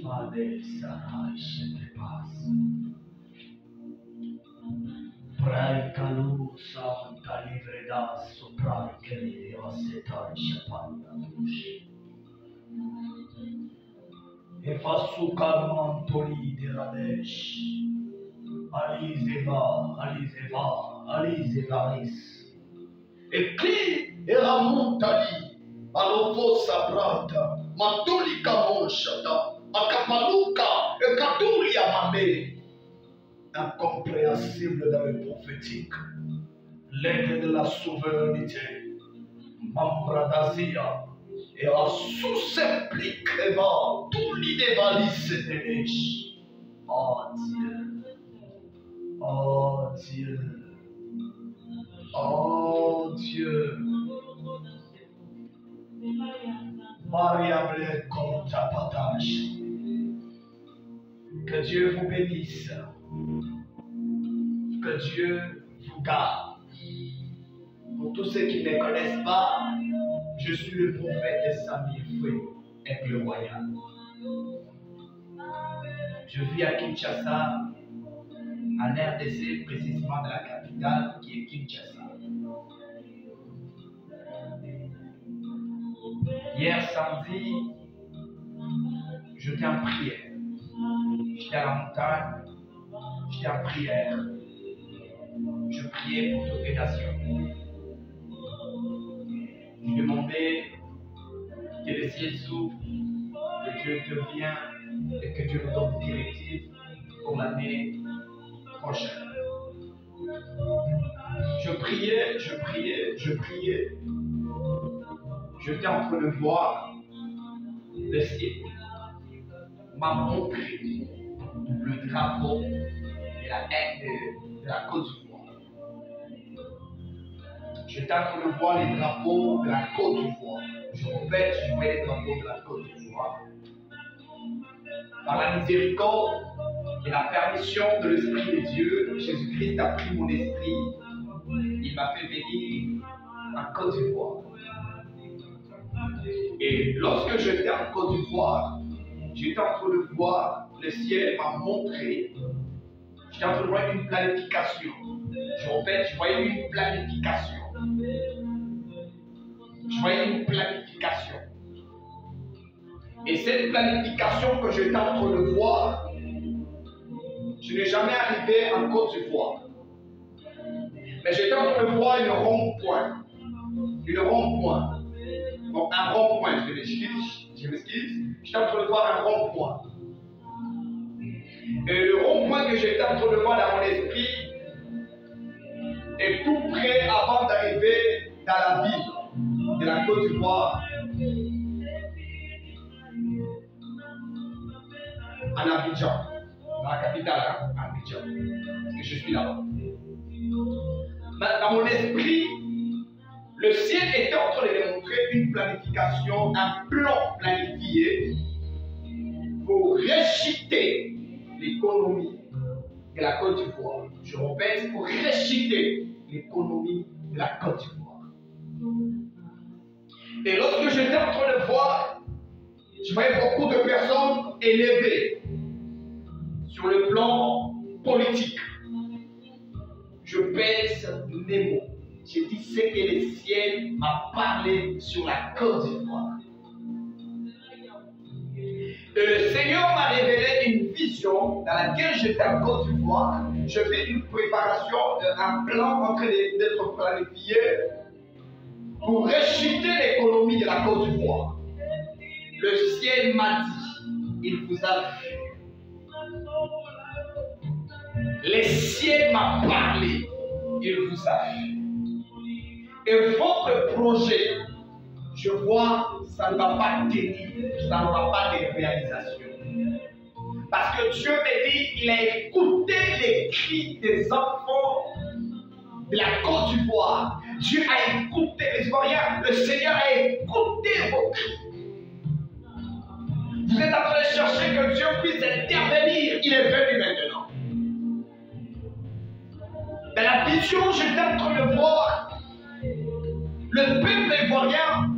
Padre Sarai Shetepas. Prai Kalu Santa Livreda Soprai Kelio Setai Shapanda Bushi. Efasu Karmantoli de Radesh. Alizevaris. E qui era montali, alofosa brata, matulika monshata, akapaluka, e katulia mame. Incompréhensible dans le prophétique. L'aide de la souveraineté, Mambradazia, et à sous-implique tout l'idéalisme de l'Éche. Oh Dieu, oh Dieu, oh Dieu. Variable comme ta partage. Que Dieu vous bénisse. Que Dieu vous garde. Pour tous ceux qui ne me connaissent pas, je suis le prophète Samir Foué, Aigle Royal. Je vis à Kinshasa, en RDC, précisément dans la capitale qui est Kinshasa. Hier samedi, j'étais en prière. J'étais à la montagne, j'étais en prière. Je priais pour toutes les nations. Je demandais que le ciel s'ouvre, que Dieu intervienne et que Dieu nous donne des directives pour l'année prochaine. Je priais. J'étais en train de voir le ciel m'a montré le drapeau de la Côte d'Ivoire. J'étais en train de voir les drapeaux de la Côte d'Ivoire. Je répète, je voyais les drapeaux de la Côte d'Ivoire. Par la miséricorde et la permission de l'Esprit de Dieu, Jésus-Christ a pris mon esprit. Il m'a fait venir en Côte d'Ivoire. Et lorsque j'étais en Côte d'Ivoire, j'étais en train de voir, le ciel m'a montré, j'étais en train de voir une planification. Je répète, je voyais une planification. Je voyais une planification. Et cette planification que j'étais en train de voir, je n'ai jamais arrivé en Côte d'Ivoire. Mais j'étais en train de voir une rond-point. Une rond-point. Bon, un rond-point, je m'excuse. J'étais en train de voir un rond-point. Et le rond-point que j'étais en train de voir dans mon esprit est tout près avant d'arriver dans la ville de la Côte d'Ivoire, en Abidjan, dans la capitale, hein, Abidjan, parce que je suis là-bas. Mais dans mon esprit, le ciel était en train de me montrer une planification, un plan planifié pour réchiter l'économie de la Côte d'Ivoire. Je répète, pour réchiter l'économie de la Côte d'Ivoire. Et lorsque j'étais en train de voir, je voyais beaucoup de personnes élevées sur le plan politique. Je pèse mes mots. J'ai dit ce que le ciel m'a parlé sur la Côte d'Ivoire. Le Seigneur m'a révélé une vision dans laquelle j'étais en Côte d'Ivoire. Je fais une préparation, un plan en train d'être planifié pour réchiter l'économie de la Côte d'Ivoire. Le ciel m'a dit, il vous a vu. Le ciel m'a parlé, il vous a vu. Et votre projet, je vois, ça ne va pas tenir, ça ne va pas de réalisation. Parce que Dieu me dit, il a écouté les cris des enfants de la Côte d'Ivoire. Dieu a écouté les Ivoiriens, le Seigneur a écouté vos cris. Vous êtes en train de chercher que Dieu puisse intervenir, il est venu maintenant. Dans la vision, j'étais en train de voir le peuple ivoirien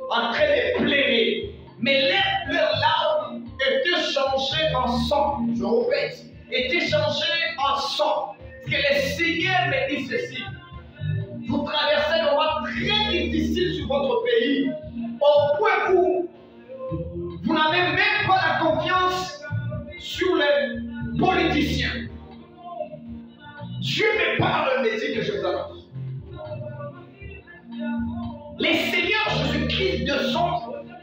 en train de pleurer. Mais leurs larmes changé en sang. Je répète, été changé en sang. Que le Seigneur me dit ceci. Vous traversez un moment très difficile sur votre pays, au point où vous n'avez même pas la confiance sur les politiciens. Dieu me parle, me dit que je vous annonce. Le Seigneur Jésus-Christ descend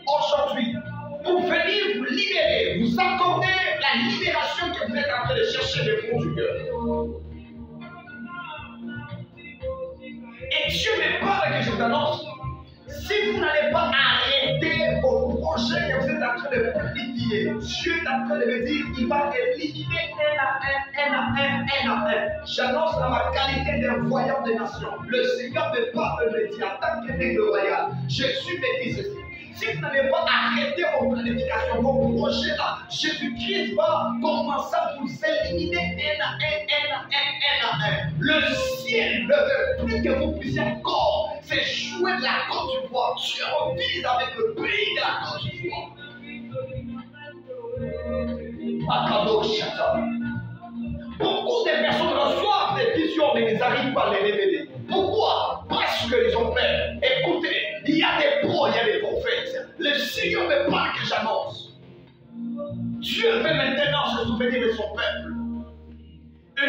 aujourd'hui pour venir vous libérer, vous accorder la libération que vous êtes en train de chercher du fond du cœur. Et Dieu me parle que je vous annonce, si vous n'allez pas arrêter vos projets que vous êtes en train de planifier, Dieu est en train de me dire qu'il va éliminer un à un. J'annonce dans ma qualité d'un voyant des nations. Le Seigneur me parle, me dit en tant qu'aigle royal. Jésus me dit ceci. Si vous n'avez pas arrêté vos planifications, vos projets là, Jésus-Christ va commencer à vous éliminer un à un. Le ciel ne veut plus que vous puissiez encore s'échouer de la Côte d'Ivoire. Dieu revise avec le pays de la Côte d'Ivoire. Beaucoup de personnes reçoivent des visions mais ils n'arrivent pas à les révéler. Pourquoi? Parce qu'ils ont peur. Écoutez, il y a des pros, il y a des prophètes. Le Seigneur me parle que j'annonce. Dieu veut maintenant se souvenir de son peuple. Et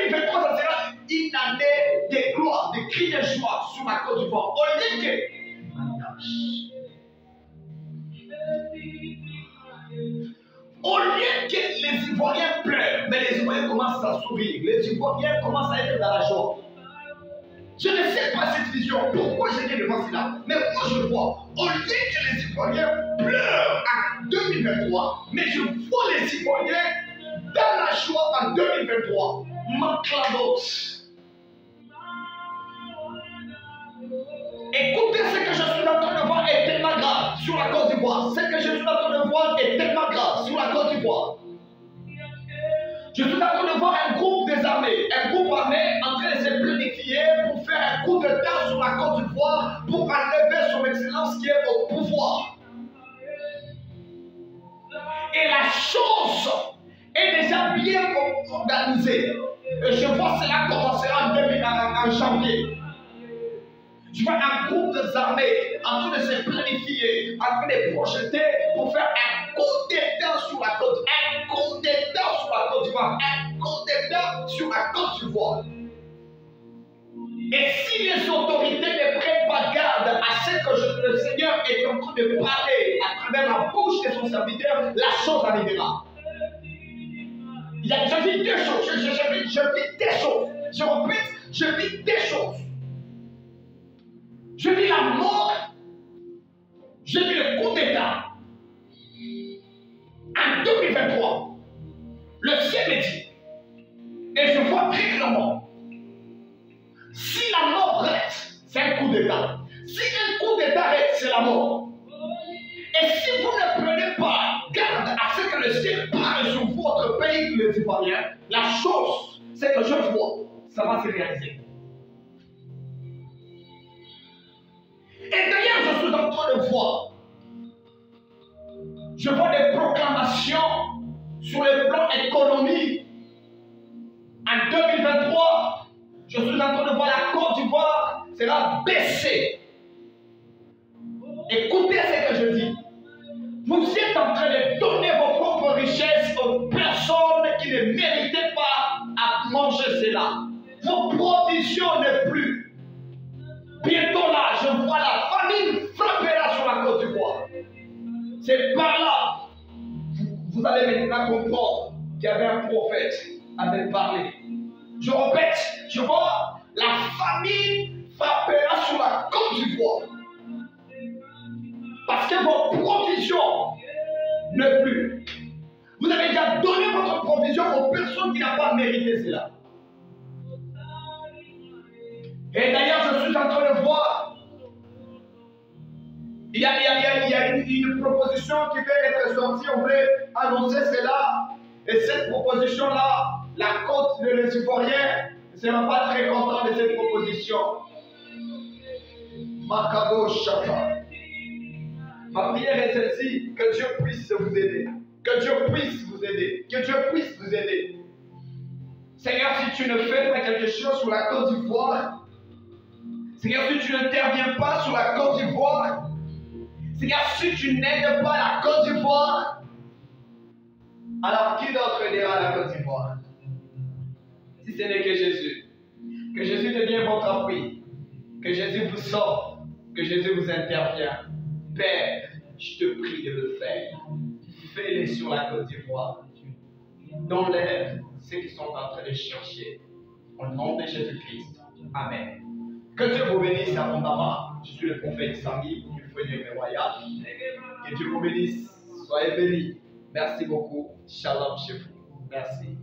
2023, ça sera une année de gloire, de cris de joie sur la Côte d'Ivoire. Au lieu que les Ivoiriens pleurent, mais les Ivoiriens commencent à sourire. Les Ivoiriens commencent à être dans la joie. Je ne sais pas cette vision, pourquoi j'étais devant cela. Mais moi je vois, au lieu que les Ivoiriens pleurent en 2023, mais je vois les Ivoiriens dans la joie en 2023. Maclados. Écoutez, ce que je suis en train de voir est tellement grave sur la Côte d'Ivoire. Ce que je suis en train de voir est tellement grave sur la Côte d'Ivoire. Je suis en train de voir un groupe des armées, un groupe armé en train de se planifier pour faire un coup d'État sur la Côte d'Ivoire pour enlever son excellence qui est au pouvoir. Et la chose est déjà bien organisée. Et je vois cela commencera en janvier. Je vois un groupe des armées en train de se planifier, en train de projeter pour faire un coup d'État sur la Côte. Un coup d'État sur la Côte d'Ivoire. Un coup d'État sur la Côte d'Ivoire. Et si les autorités ne prennent pas garde à ce que le Seigneur est en train de parler à travers la bouche de son serviteur, la chose arrivera. Je vis deux choses. Je vis des choses. Je répète, je vis des choses. Je vis la mort. Je vis le coup d'État. En 2023, le ciel me dit, et je vois très clairement, si la mort reste, c'est un coup d'État. Si un coup d'État reste, c'est la mort. Et si vous ne prenez pas garde à ce que le ciel parle sur votre pays, les Ivoiriens, la chose, c'est que je vois, ça va se réaliser. Et d'ailleurs, je suis en train de voir. Je vois des proclamations sur le plan économique. En 2023, je suis en train de voir la Côte d'Ivoire sera baissée. Écoutez ce que je dis. Vous êtes en train de donner vos propres richesses aux personnes qui ne méritaient pas à manger cela. Vos provisions ne plus. Bientôt là, je vois la famine frappera sur la Côte d'Ivoire. C'est par là, vous allez maintenant comprendre qu'il y avait un prophète qui avait parlé. Je répète, je vois la famine frappera sur la Côte d'Ivoire. Parce que vos provisions ne plus. Vous avez déjà donné votre provision aux personnes qui n'ont pas mérité cela. Et d'ailleurs, je suis en train de voir, il y a une proposition qui va être sortie, on veut annoncer cela. Et cette proposition-là, la Côte de les Ivoiriens ne sera pas très content de cette proposition. Makabo Chaka. Ma prière est celle-ci, que Dieu puisse vous aider. Que Dieu puisse vous aider. Que Dieu puisse vous aider. Seigneur, si tu ne fais pas quelque chose sur la Côte d'Ivoire, Seigneur, si tu n'interviens pas sur la Côte d'Ivoire, Seigneur, si tu n'aides pas la Côte d'Ivoire, alors qui d'autre aidera la Côte d'Ivoire? Si ce n'est que Jésus. Que Jésus devienne votre appui. Que Jésus vous sauve. Que Jésus vous intervient. Père, je te prie de le faire. Fais-le sur la Côte d'Ivoire. Donne-leur ceux qui sont en train de chercher. Au nom de Jésus-Christ. Amen. Que Dieu vous bénisse abondamment. Je suis le prophète Sami, du foyer de Royal. Que Dieu vous bénisse. Soyez bénis. Merci beaucoup. Shalom chez vous. Merci.